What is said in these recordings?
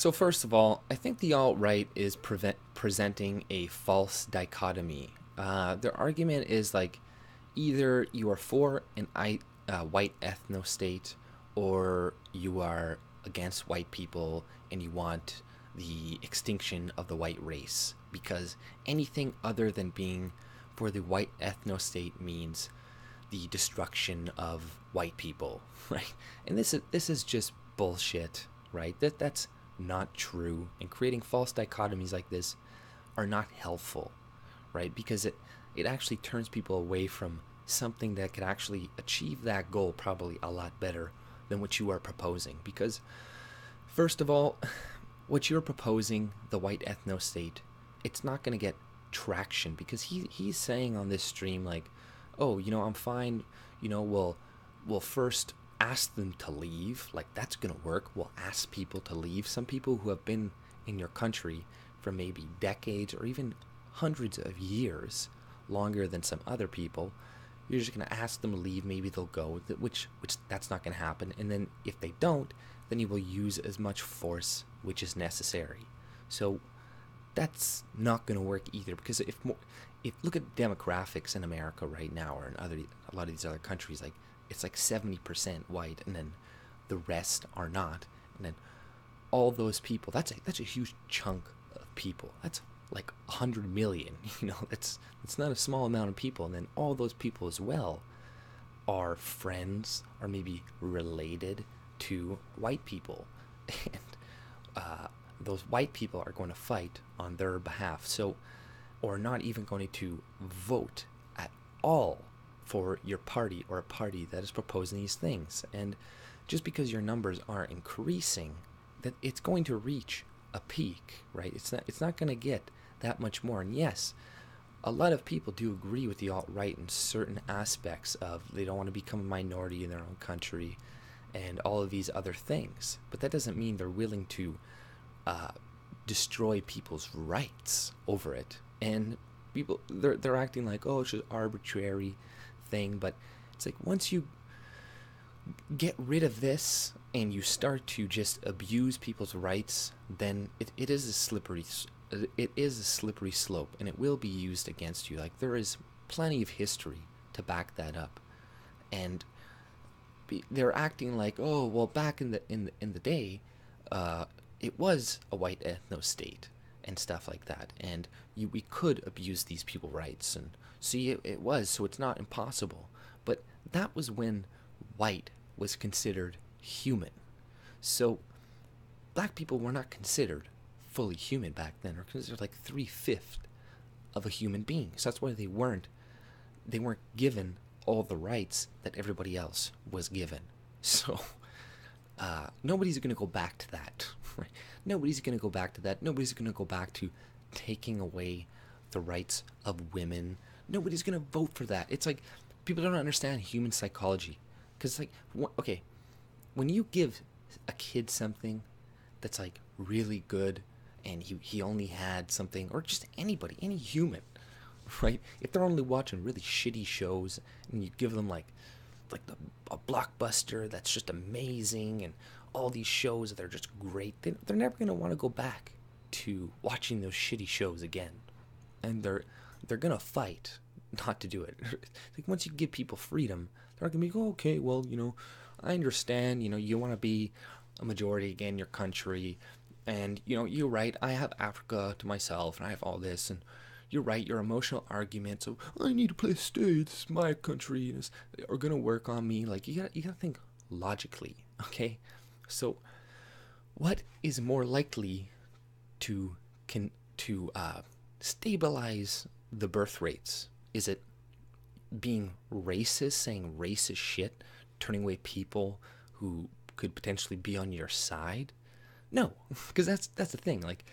So first of all, I think the alt-right is presenting a false dichotomy. Their argument is like either you are for white ethno-state or you are against white people and you want the extinction of the white race because anything other than being for the white ethno-state means the destruction of white people, right? And this is just bullshit, right? That's not true. And creating false dichotomies like this are not helpful, right? Because it actually turns people away from something that could actually achieve that goal probably a lot better than what you are proposing. Because first of all, what you're proposing, the white ethno state, it's not going to get traction because he's saying on this stream like, oh, I'm fine, we'll first ask them to leave. Like, that's gonna work. We'll ask people to leave. Some people who have been in your country for maybe decades or even hundreds of years, longer than some other people, you're just gonna ask them to leave. Maybe they'll go, which that's not gonna happen. And then if they don't, then you will use as much force which is necessary. So that's not going to work either because if look at demographics in America right now or in a lot of these other countries, like it's like 70% white and then the rest are not, and then all those people, that's a huge chunk of people. That's like 100 million. It's not a small amount of people, and then all those people as well are friends or maybe related to white people. And those white people are going to fight on their behalf. So, or not even going to vote at all for your party or a party that is proposing these things. And just because your numbers are increasing, that it's going to reach a peak, right? It's not going to get that much more. And yes, a lot of people do agree with the alt-right in certain aspects of they don't want to become a minority in their own country and all of these other things. But that doesn't mean they're willing to destroy people's rights over it. And people, they're acting like, oh, it's just arbitrary thing. But it's like once you get rid of this and you start to just abuse people's rights, then it is a slippery slope, and it will be used against you. Like, there is plenty of history to back that up. And they're acting like, oh, well, back in the day, it was a white ethno state and stuff like that, and we could abuse these people's rights, and see, it was, so it's not impossible. But that was when white was considered human. So black people were not considered fully human back then, or considered like 3/5 of a human being. So that's why they weren't given all the rights that everybody else was given. So nobody's going to go back to that. Right? Nobody's going to go back to that. Nobody's going to go back to taking away the rights of women. Nobody's going to vote for that. It's like people don't understand human psychology. Because, like, okay, when you give a kid something that's, like, really good and he only had something, or just anybody, any human, right? If they're only watching really shitty shows and you give them, like a blockbuster that's just amazing and all these shows that are just great, they're never going to want to go back to watching those shitty shows again. And they're going to fight not to do it. Like, once you give people freedom, they're not going to be, oh, okay, well, I understand, you want to be a majority again in your country, and, you're right, I have Africa to myself, and I have all this, and you're right, your emotional arguments of, I need to play state, this is my country, are going to work on me. Like, you gotta think logically, okay? So, what is more likely to stabilize the birth rates? Is it being racist, saying racist shit, turning away people who could potentially be on your side? No, because that's the thing. Like,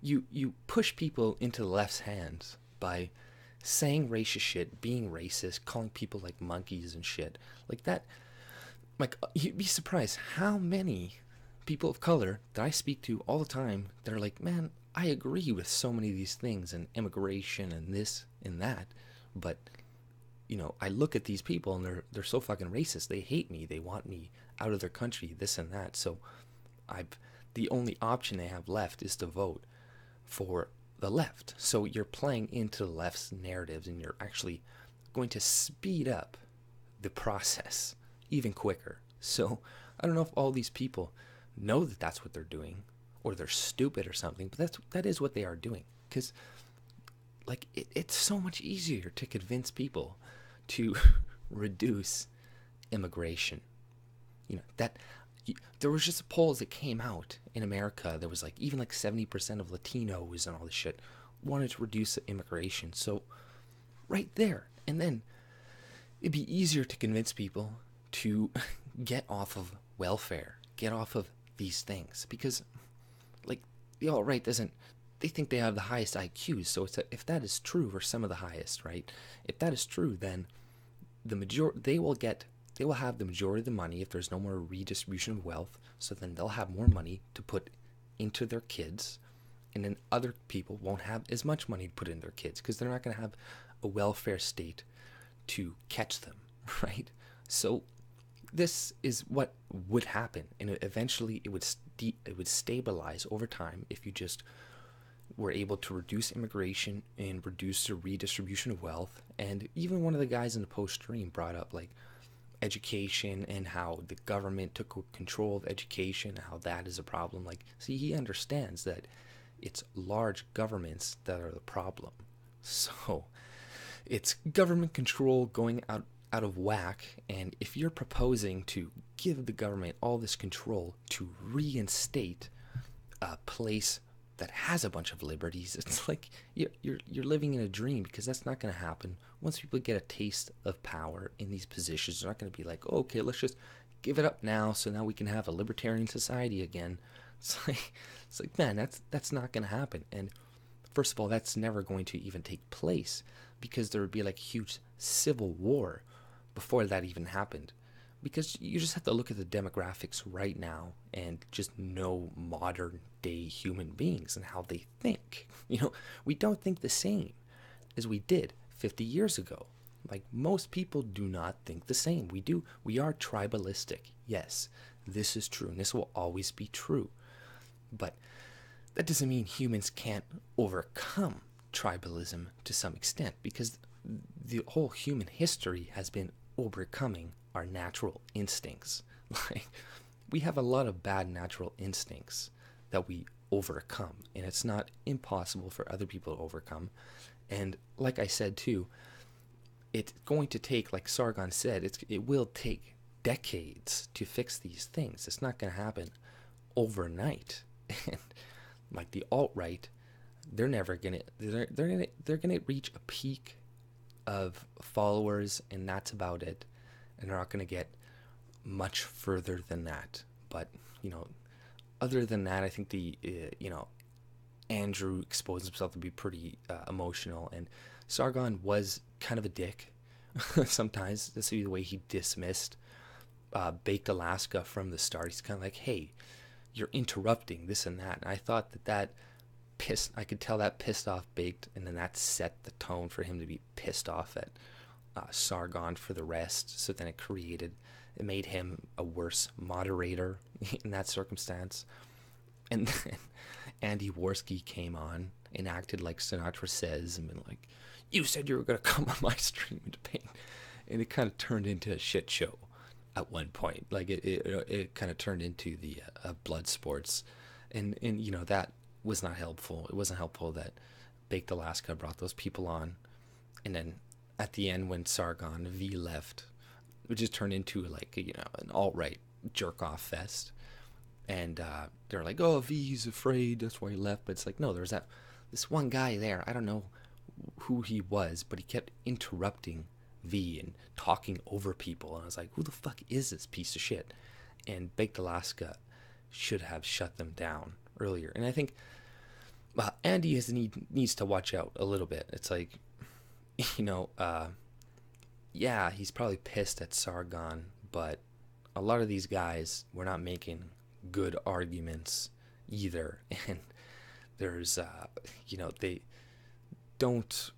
you push people into the left's hands by saying racist shit, being racist, calling people like monkeys and shit like that. Like, you'd be surprised how many people of color that I speak to all the time, they're like, man, I agree with so many of these things and immigration and this and that, but I look at these people and they're so fucking racist. They hate me. They want me out of their country, this and that. So the only option they have left is to vote for the left. So you're playing into the left's narratives, and you're actually going to speed up the process even quicker. So I don't know if all these people know that that's what they're doing, or they're stupid or something, but that is what they are doing. Because like it's so much easier to convince people to reduce immigration. That there was just polls that came out in America. There was like even like 70% of Latinos and all this shit wanted to reduce immigration. So right there, and then it'd be easier to convince people to get off of welfare, get off of these things, because like the alt-right doesn't, they think they have the highest IQs. So if that is true, or some of the highest, right? If that is true, then they will have the majority of the money if there's no more redistribution of wealth. So then they'll have more money to put into their kids, and then other people won't have as much money to put in their kids because they're not going to have a welfare state to catch them, right? So this is what would happen, and eventually it would stabilize over time if you just were able to reduce immigration and reduce the redistribution of wealth. And even one of the guys in the post stream brought up like education and how the government took control of education, how that is a problem. Like, see, he understands that it's large governments that are the problem. So it's government control going out of whack, and if you're proposing to give the government all this control to reinstate a place that has a bunch of liberties, it's like you're living in a dream, because that's not going to happen. Once people get a taste of power in these positions, they're not going to be like, oh, okay, let's just give it up now, so now we can have a libertarian society again. It's like man, that's not going to happen. And first of all, that's never going to even take place, because there would be like huge civil war before that even happened. Because you just have to look at the demographics right now and just know modern day human beings and how they think. We don't think the same as we did 50 years ago. Like, most people do not think the same. We are tribalistic. Yes, this is true, and this will always be true. But that doesn't mean humans can't overcome tribalism to some extent, because the whole human history has been overcoming our natural instincts. Like, we have a lot of bad natural instincts that we overcome, and it's not impossible for other people to overcome. And like I said too, it's going to take, like Sargon said, it will take decades to fix these things. It's not going to happen overnight. And like the alt-right, they're gonna reach a peak of followers, and that's about it, and they're not gonna get much further than that. But other than that, I think Andrew exposed himself to be pretty emotional, and Sargon was kind of a dick sometimes. That's the way he dismissed Baked Alaska from the start. He's kind of like, hey, you're interrupting this and that. And I thought I could tell that pissed off Baked, and then that set the tone for him to be pissed off at Sargon for the rest. So then it made him a worse moderator in that circumstance. And then Andy Worski came on and acted like Sinatra says, and been like, you said you were going to come on my stream and debate. And it kind of turned into a shit show at one point. Like, it kind of turned into the blood sports. And that was not helpful. It wasn't helpful that Baked Alaska brought those people on. And then at the end, when Sargon V left, it just turned into like, an alt-right jerk-off fest. And they're like, oh, V's afraid, that's why he left. But it's like, no, there's this one guy there. I don't know who he was, but he kept interrupting V and talking over people. And I was like, who the fuck is this piece of shit? And Baked Alaska should have shut them down earlier. And I think Andy needs to watch out a little bit. It's like, yeah, he's probably pissed at Sargon, but a lot of these guys were not making good arguments either. And there's they don't,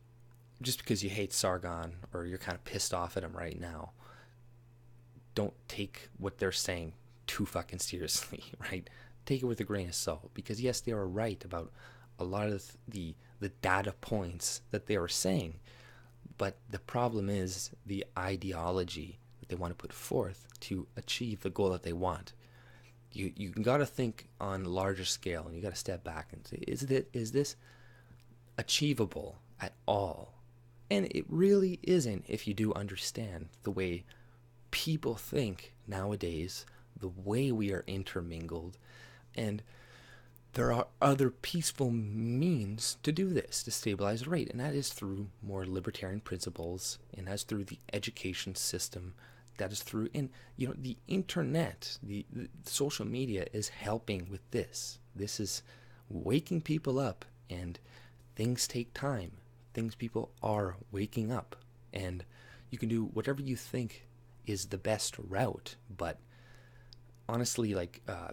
just because you hate Sargon or you're kind of pissed off at him right now, don't take what they're saying too fucking seriously, right? take it with a grain of salt, because yes, they are right about a lot of the data points that they are saying, but the problem is the ideology that they want to put forth to achieve the goal that they want. You got to think on a larger scale, and you got to step back and say, is this achievable at all? And it really isn't, if you do understand the way people think nowadays, the way we are intermingled. And there are other peaceful means to do this, to stabilize the rate, and that is through more libertarian principles, and that's through the education system, that is through, and the internet, the social media is helping with this. This is waking people up, and things take time. People are waking up, and you can do whatever you think is the best route, but honestly,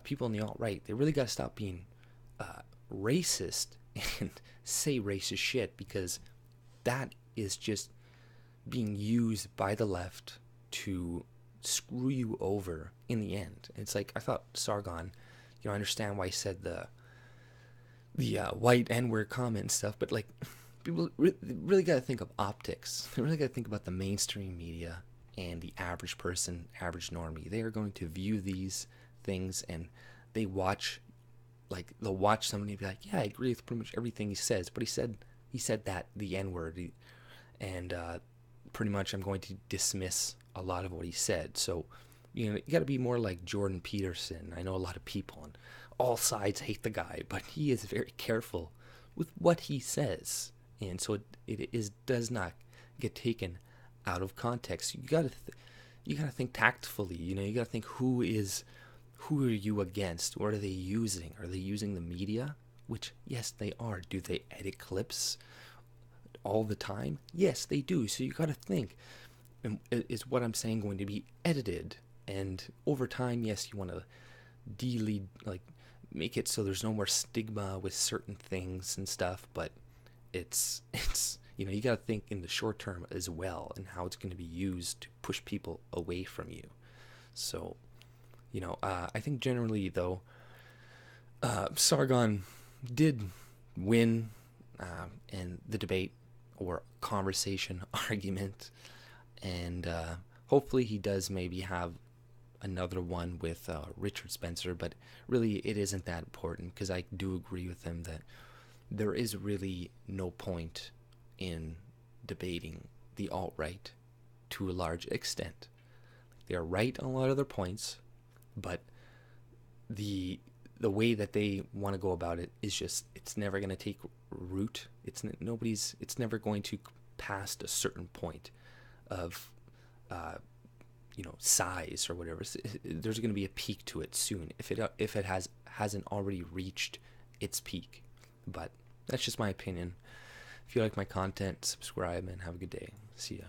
people in the alt-right, they really got to stop being racist and say racist shit, because that is just being used by the left to screw you over in the end. It's like, I thought Sargon, I understand why he said the white N-word comment and stuff, but people really got to think of optics. They really got to think about the mainstream media and the average person, average normie. They are going to view these things, and they'll watch somebody and be like, yeah, I agree with pretty much everything he says, but he said that, the N-word, and pretty much I'm going to dismiss a lot of what he said. So, you got to be more like Jordan Peterson. I know a lot of people on all sides hate the guy, but he is very careful with what he says. And so it does not get taken out of context. You gotta think tactfully. You gotta think, who are you against? What are they using? Are they using the media? Which, yes, they are. Do they edit clips all the time? Yes, they do. So you gotta think, is what I'm saying going to be edited? And over time, yes, you want to delete, make it so there's no more stigma with certain things and stuff, but it's you got to think in the short term as well, and how it's going to be used to push people away from you. So, I think generally, though, Sargon did win in the debate or conversation argument, and hopefully he does maybe have another one with Richard Spencer, but really it isn't that important, because I do agree with him that there is really no point in debating the alt-right to a large extent. They are right on a lot of their points, but the way that they want to go about it is just, it's never going to take root. It's never going to past a certain point of size or whatever. There's going to be a peak to it soon if it hasn't already reached its peak. But that's just my opinion. If you like my content, subscribe and have a good day. See ya.